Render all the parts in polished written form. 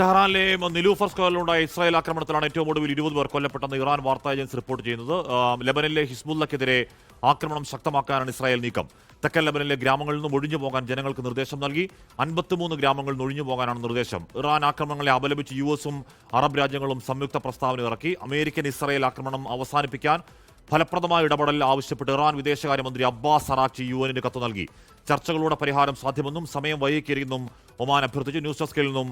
ടെഹ്റാനിലെ Nilufar സ്ക്വയറിലുണ്ടായ Israel ആക്രമണത്തിലാണ് ഏറ്റവും ഒടുവിൽ 20 പേർ കൊല്ലപ്പെട്ടെന്ന് ഇറാൻ വാർത്താ ഏജൻസി റിപ്പോർട്ട് ചെയ്യുന്നത്. ലെബനനിലെ ഹിസ്ബുള്ളക്കെതിരെ ആക്രമണം ശക്തമാക്കാനാണ് ഇസ്രായേൽ നീക്കം. തെക്കൻ ലെബനനിലെ ഗ്രാമങ്ങളിൽ നിന്നും ഒഴിഞ്ഞു പോകാൻ ജനങ്ങൾക്ക് നിർദ്ദേശം നൽകി. 53 ഗ്രാമങ്ങളിൽ നിന്ന് ഒഴിഞ്ഞു പോകാനാണ് നിർദ്ദേശം. ഇറാൻ ആക്രമണങ്ങളെ അപലപിച്ച് യുഎസും അറബ് രാജ്യങ്ങളും സംയുക്ത പ്രസ്താവന ഇറക്കി. അമേരിക്കൻ ഇസ്രായേൽ ആക്രമണം അവസാനിപ്പിക്കാൻ ഫലപ്രദമായ ഇടപെടൽ ആവശ്യപ്പെട്ട് ഇറാൻ വിദേശകാര്യമന്ത്രി അബ്ബാസ് അറാക്ചി യുഎന്നിന് കത്ത് നൽകി. ചർച്ചകളുടെ പരിഹാരം സാധ്യമെന്നും സമയം വൈകിക്കരുതെന്നും ഒമാൻ അഭ്യർത്ഥിച്ചു. ന്യൂസ് ഡെസ്കിൽ നിന്നും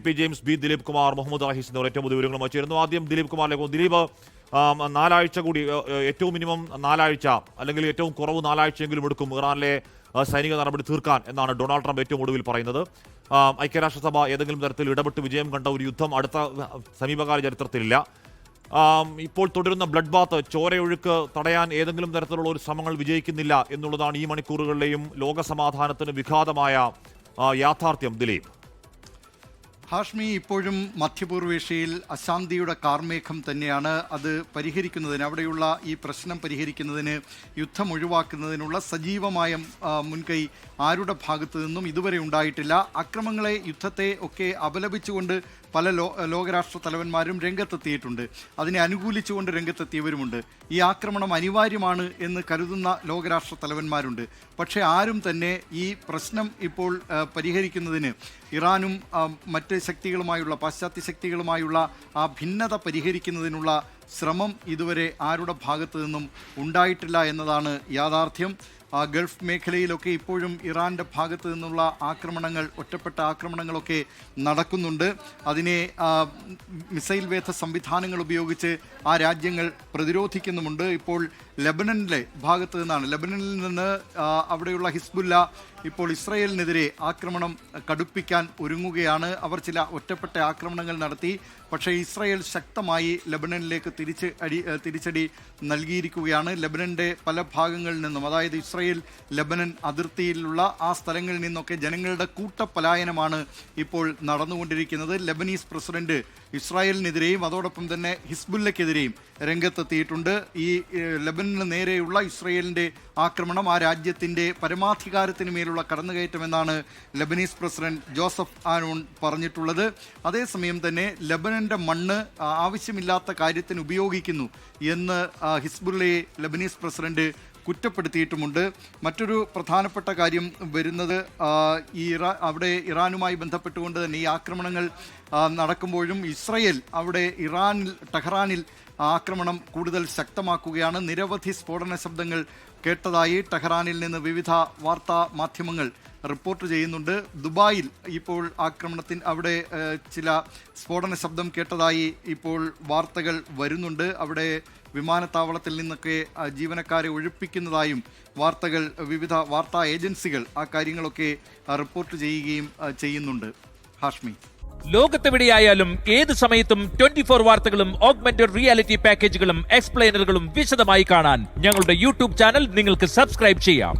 P James, B Dileep Kumar, Muhammad Rahees എന്നിവർ ഏറ്റവും പുതിയ വിവരങ്ങളുമായി ചേരുന്നു. ആദ്യം ദിലീപ് കുമാറിലേക്ക്. ദിലീപ്, 4 ആഴ്ച കൂടി, ഏറ്റവും മിനിമം 4 ആഴ്ച അല്ലെങ്കിൽ ഏറ്റവും കുറവ് 4 ആഴ്ചയെങ്കിലും എടുക്കും ഇറാനിലെ സൈനിക നടപടി തീർക്കാൻ എന്നാണ് ഡൊണാൾഡ് ട്രംപ് ഏറ്റവും ഒടുവിൽ പറയുന്നത്. ഐക്യരാഷ്ട്രസഭ ഏതെങ്കിലും തരത്തിൽ ഇടപെട്ട് വിജയം കണ്ട ഒരു യുദ്ധം അടുത്ത സമീപകാല ചരിത്രത്തിലില്ല. ഇപ്പോൾ തുടരുന്ന ബ്ലഡ് ബാത്ത്, ചോരയൊഴുക്ക് തടയാൻ ഏതെങ്കിലും തരത്തിലുള്ള ഒരു ശ്രമങ്ങൾ വിജയിക്കുന്നില്ല എന്നുള്ളതാണ് ഈ മണിക്കൂറുകളിലെയും ലോകസമാധാനത്തിന് വിഘാതമായ യാഥാർത്ഥ്യം. ദിലീപ്. ഹാഷ്മി, ഇപ്പോഴും മധ്യപൂർവേഷ്യയിൽ അശാന്തിയുടെ കാർമേഘം തന്നെയാണ്. അത് പരിഹരിക്കുന്നതിന്, അവിടെയുള്ള ഈ പ്രശ്നം പരിഹരിക്കുന്നതിന്, യുദ്ധം ഒഴിവാക്കുന്നതിനുള്ള സജീവമായ മുൻകൈ ആരുടെ ഭാഗത്തു നിന്നും ഇതുവരെ ഉണ്ടായിട്ടില്ല. അക്രമങ്ങളെ, യുദ്ധത്തെ ഒക്കെ അപലപിച്ചുകൊണ്ട് പല ലോകരാഷ്ട്ര തലവന്മാരും രംഗത്തെത്തിയിട്ടുണ്ട്. അതിനെ അനുകൂലിച്ചുകൊണ്ട് രംഗത്തെത്തിയവരുമുണ്ട്. ഈ ആക്രമണം അനിവാര്യമാണ് എന്ന് കരുതുന്ന ലോകരാഷ്ട്ര തലവന്മാരുണ്ട്. പക്ഷേ ആരും തന്നെ ഈ പ്രശ്നം ഇപ്പോൾ പരിഹരിക്കുന്നതിന്, ഇറാനും മറ്റ് ശക്തികളുമായുള്ള, പാശ്ചാത്യ ശക്തികളുമായുള്ള ആ ഭിന്നത പരിഹരിക്കുന്നതിനുള്ള ശ്രമം ഇതുവരെ ആരുടെ ഭാഗത്തു നിന്നും ഉണ്ടായിട്ടില്ല എന്നതാണ് യാഥാർത്ഥ്യം. ഗൾഫ് മേഖലയിലൊക്കെ ഇപ്പോഴും ഇറാൻ്റെ ഭാഗത്തു നിന്നുള്ള ആക്രമണങ്ങൾ, ഒറ്റപ്പെട്ട ആക്രമണങ്ങളൊക്കെ നടക്കുന്നുണ്ട്. അതിനെ മിസൈൽ വേധ സംവിധാനങ്ങൾ ഉപയോഗിച്ച് ആ രാജ്യങ്ങൾ പ്രതിരോധിക്കുന്നുമുണ്ട്. ഇപ്പോൾ ലെബനനിലെ ഭാഗത്തു നിന്നാണ്, ലെബനനിൽ നിന്ന് അവിടെയുള്ള ഹിസ്ബുല്ല ഇപ്പോൾ ഇസ്രായേലിനെതിരെ ആക്രമണം കടുപ്പിക്കാൻ ഒരുങ്ങുകയാണ്. അവർ ചില ഒറ്റപ്പെട്ട ആക്രമണങ്ങൾ നടത്തി. പക്ഷേ ഇസ്രായേൽ ശക്തമായി ലെബനനിലേക്ക് തിരിച്ചടി നൽകിയിരിക്കുകയാണ്. ലെബനൻ്റെ പല ഭാഗങ്ങളിൽ നിന്നും, അതായത് ഇസ്രായേൽ ലെബനൻ അതിർത്തിയിലുള്ള ആ സ്ഥലങ്ങളിൽ നിന്നൊക്കെ ജനങ്ങളുടെ കൂട്ടപലായനമാണ് ഇപ്പോൾ നടന്നുകൊണ്ടിരിക്കുന്നത്. ലെബനീസ് പ്രസിഡന്റ് ഇസ്രായേലിനെതിരെയും അതോടൊപ്പം തന്നെ ഹിസ്ബുല്ലക്കെതിരെയും രംഗത്തെത്തിയിട്ടുണ്ട്. ഈ ലെബനന് നേരെയുള്ള ഇസ്രായേലിൻ്റെ ആക്രമണം ആ രാജ്യത്തിൻ്റെ പരമാധികാരത്തിന് മേലുള്ള കടന്നുകയറ്റമെന്നാണ് ലെബനീസ് പ്രസിഡന്റ് ജോസഫ് ആനോൺ പറഞ്ഞിട്ടുള്ളത്. അതേസമയം തന്നെ ലെബനൻ്റെ മണ്ണ് ആവശ്യമില്ലാത്ത കാര്യത്തിന് ഉപയോഗിക്കുന്നു എന്ന് ഹിസ്ബുല്ലയെ ലെബനീസ് പ്രസിഡന്റ് കുറ്റപ്പെടുത്തിയിട്ടുമുണ്ട്. മറ്റൊരു പ്രധാനപ്പെട്ട കാര്യം വരുന്നത്, അവിടെ ഇറാനുമായി ബന്ധപ്പെട്ടുകൊണ്ട് തന്നെ ഈ ആക്രമണങ്ങൾ നടക്കുമ്പോഴും ഇസ്രായേൽ അവിടെ ടെഹ്റാനിൽ ആക്രമണം കൂടുതൽ ശക്തമാക്കുകയാണ്. നിരവധി സ്ഫോടന ശബ്ദങ്ങൾ കേട്ടതായി ടെഹ്റാനിൽ നിന്ന് വിവിധ വാർത്താ മാധ്യമങ്ങൾ റിപ്പോർട്ട് ചെയ്യുന്നുണ്ട്. ദുബായിൽ ഇപ്പോൾ അവിടെ ചില സ്ഫോടന ശബ്ദം കേട്ടതായി ഇപ്പോൾ വാർത്തകൾ വരുന്നുണ്ട്. അവിടെ വിമാനത്താവളത്തിൽ നിന്നൊക്കെ ജീവനക്കാരെ ഒഴിപ്പിക്കുന്നതായും വാർത്തകൾ, വിവിധ വാർത്താ ഏജൻസികൾ ആ കാര്യങ്ങളൊക്കെ റിപ്പോർട്ട് ചെയ്യുന്നുണ്ട്. ഹാഷ്മി, ലോകത്തെവിടെയായാലും ഏത് സമയത്തും 24 വാർത്തകളും ഓഗ്മെന്റഡ് റിയാലിറ്റി പാക്കേജുകളും എക്സ്പ്ലെയിനറുകളും വിശദമായി കാണാൻ ഞങ്ങളുടെ യൂട്യൂബ് ചാനൽ നിങ്ങൾക്ക് സബ്സ്ക്രൈബ് ചെയ്യാം.